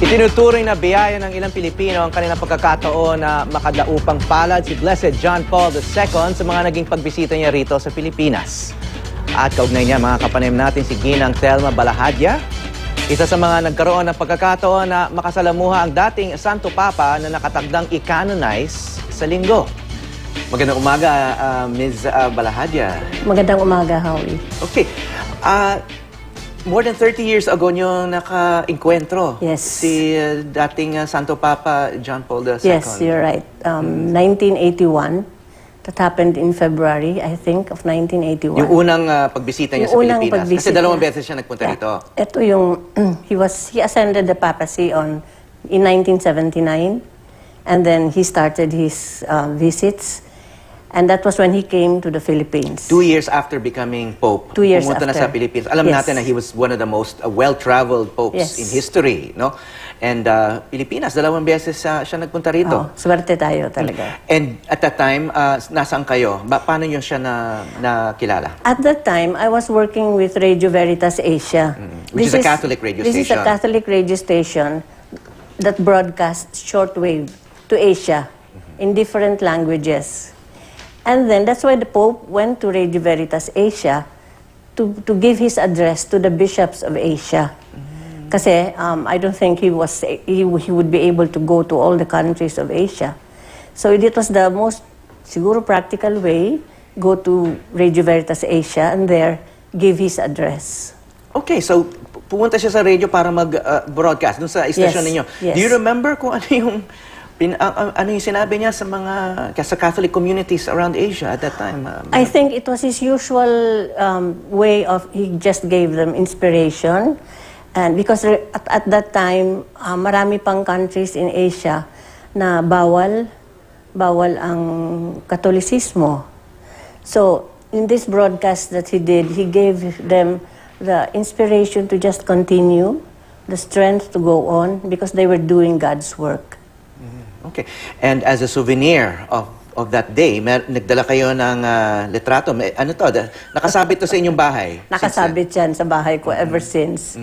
Itinuturing na biyaya ng ilang Pilipino ang kanilang pagkakataon na makadaupang palad si Blessed John Paul II sa mga naging pagbisita niya rito sa Pilipinas. At kaugnay niya mga kapanem natin si Ginang Thelma Balajadia, isa sa mga nagkaroon ng pagkakataon na makasalamuha ang dating Santo Papa na nakatagdang i-canonize sa linggo. Magandang umaga, Ms. Balajadia. Magandang umaga, Howie. Okay. More than 30 years ago nyo naka-encuentro si dating Santo Papa John Paul II. Yes, you're right. 1981. That happened in February, I think, of 1981. Yung unang pagbisita niya sa Pilipinas. Kasi dalawang beses siya nagpunta rito. Ito yung, he ascended the papacy in 1979. And then he started his visits. And that was when he came to the Philippines. 2 years after becoming Pope. 2 years pumunta after. na sa Philippines. Alam natin na he was one of the most well-traveled popes in history, no? And Pilipinas, dalawang beses siya nagpunta rito. Oh, swerte tayo talaga. And at that time, nasaan kayo? Paano niyo siya nakilala? At that time, I was working with Radio Veritas Asia. Which is a Catholic radio station. This is a Catholic radio station that broadcasts shortwave to Asia in different languages. And then that's why the Pope went to Radio Veritas Asia to give his address to the bishops of Asia. Kasi I don't think he would be able to go to all the countries of Asia. So it was the most siguro practical way, go to Radio Veritas Asia and there give his address. Okay, so pumunta siya sa radio para mag-broadcast dun sa istasyon ninyo. Yes. Do you remember kung ano yung sinabi niya sa sa Catholic communities around Asia at that time? I think it was his usual way of, he just gave them inspiration. And because at that time, marami pang countries in Asia na bawal ang Katolisismo. So, in this broadcast that he did, he gave them the inspiration to just continue, the strength to go on, because they were doing God's work. Okay. And as a souvenir of that day, nagdala kayo ng litrato. Ano to? Nakasabit to sa inyong bahay? Nakasabit yan sa bahay ko ever since.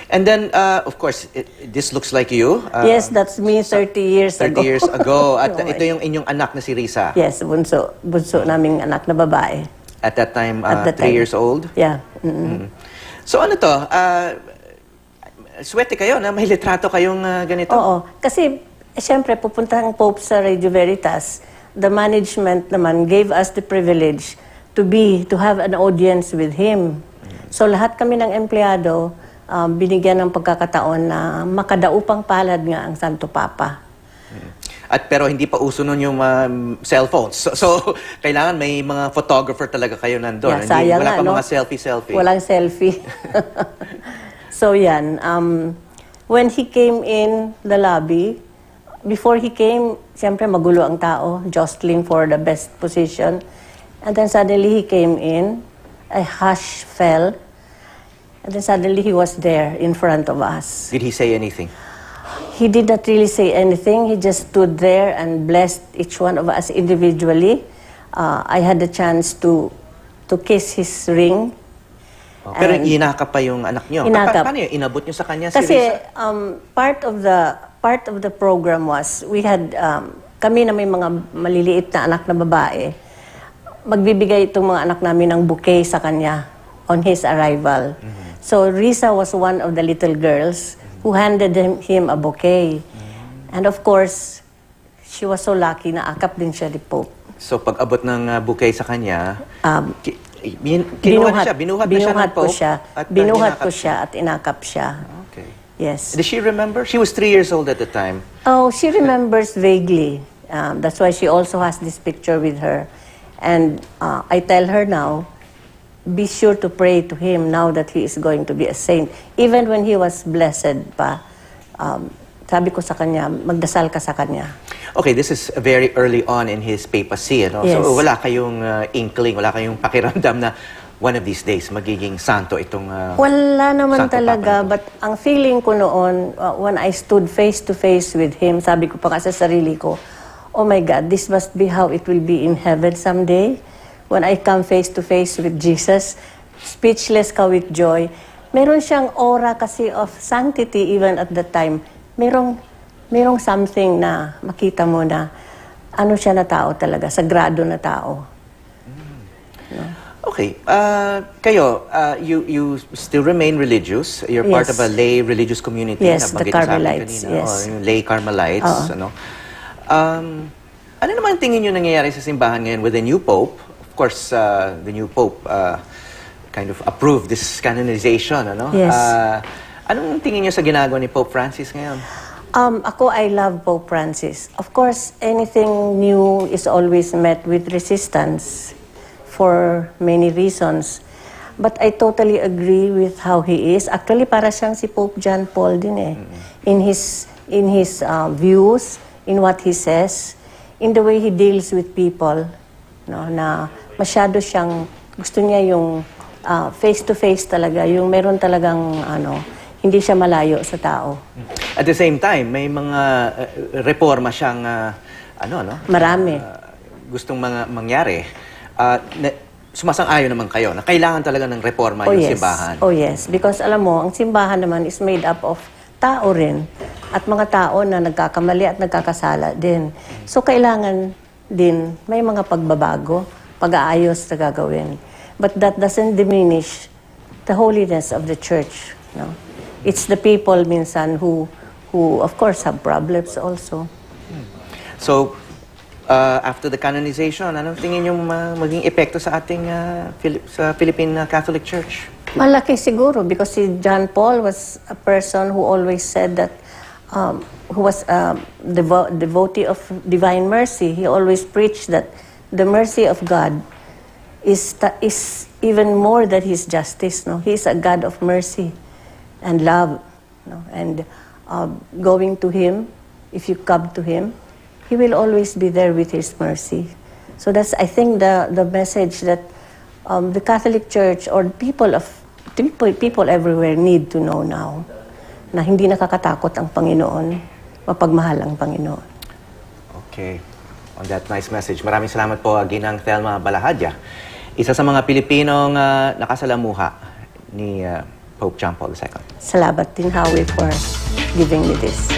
And then, of course, this looks like you. Yes, that's me 30 years ago. 30 years ago. At ito yung inyong anak na si Risa. Yes, bunso naming anak na babae. At that time, 3 years old? Yeah. So ano to? Swerte kayo na may litrato kayong ganito? Oo. Kasi, siyempre, pupunta ang Pope sa Radio Veritas. The management naman gave us the privilege to have an audience with him. So lahat kami ng empleyado binigyan ng pagkakataon na makadaupang palad nga ang Santo Papa. At pero hindi pa uso nun yung cellphones. So kailangan may mga photographer talaga kayo nandun. Yeah, sayang wala pa no? mga selfie. Walang selfie. So yan, when he came in the lobby, before he came, siyempre magulo ang tao, jostling for the best position. And then suddenly he came in, a hush fell, and then suddenly he was there in front of us. Did he say anything? He did not really say anything. He just stood there and blessed each one of us individually. I had the chance to kiss his ring. Pero inakap pa yung anak nyo. Paano yun? Inabot nyo sa kanya si Risa? Kasi part of the program was, we had, kami na may mga maliliit na anak na babae, magbibigay itong mga anak namin ng bouquet sa kanya on his arrival. So Risa was one of the little girls who handed him a bouquet. And of course, she was so lucky na akap din siya ni Pope. So pag-abot ng bouquet sa kanya, binuhat ko siya at inakap siya. Okay. Yes. Does she remember? She was 3 years old at the time. Oh, she remembers vaguely. That's why she also has this picture with her. And I tell her now, be sure to pray to him now that he is going to be a saint. Even when he was blessed pa, sabi ko sa kanya, magdasal ka sa kanya. Okay, this is very early on in his papacy. Ano? Yes. So wala kayong inkling, wala kayong pakiramdam na one of these days magiging santo itong wala naman Santo talaga, Papa but ang feeling ko noon, when I stood face to face with him, sabi ko pa nga sa sarili ko, oh my God, this must be how it will be in heaven someday. When I come face to face with Jesus, speechless ka with joy. Meron siyang aura kasi of sanctity even at that time. merong something na makita mo na ano siya na tao talaga, sagrado na tao. Okay. Kayo, you still remain religious. You're part of a lay religious community. Yes, the Nabanggit mo sa akin Carmelites. kanina. Yes. Yung lay Carmelites. Ano? Ano naman tingin nyo nangyayari sa simbahan ngayon with the new Pope? Of course, the new Pope kind of approved this canonization. Ano? Yes. Anong tingin nyo sa ginagawa ni Pope Francis ngayon? Ako, I love Pope Francis. Of course, anything new is always met with resistance for many reasons. But I totally agree with how he is. Actually, para siyang si Pope John Paul din eh. In his views, in what he says, in the way he deals with people, no, na masyado siyang, gusto niya yung face-to-face talaga, yung meron talagang, hindi siya malayo sa tao. At the same time, may mga reforma siyang, Marami. gustong mangyari. Sumasang-ayon naman kayo na kailangan talaga ng reforma yung simbahan. Oh yes, because alam mo, ang simbahan naman is made up of tao rin at mga tao na nagkakamali at nagkakasala din. So kailangan din may mga pagbabago, pag-aayos na gagawin. But that doesn't diminish the holiness of the church. No? It's the people minsan who of course have problems also. So, after the canonization, anong tingin yung maging epekto sa ating sa Philippine Catholic Church? Malaki siguro because si John Paul was a person who always said that who was a devotee of divine mercy. He always preached that the mercy of God is even more than His justice. No, He is a God of mercy and love. No? And going to Him, if you come to Him, He will always be there with His mercy. So that's, I think, the message that the Catholic Church or people everywhere need to know now, na hindi nakakatakot ang Panginoon, mapagmahal ang Panginoon. Okay. On that nice message, maraming salamat po, Ginang Thelma Balajadia, isa sa mga Pilipinong nakasalamuha ni Pope John Paul II. Salamat din, Howie, for giving me this.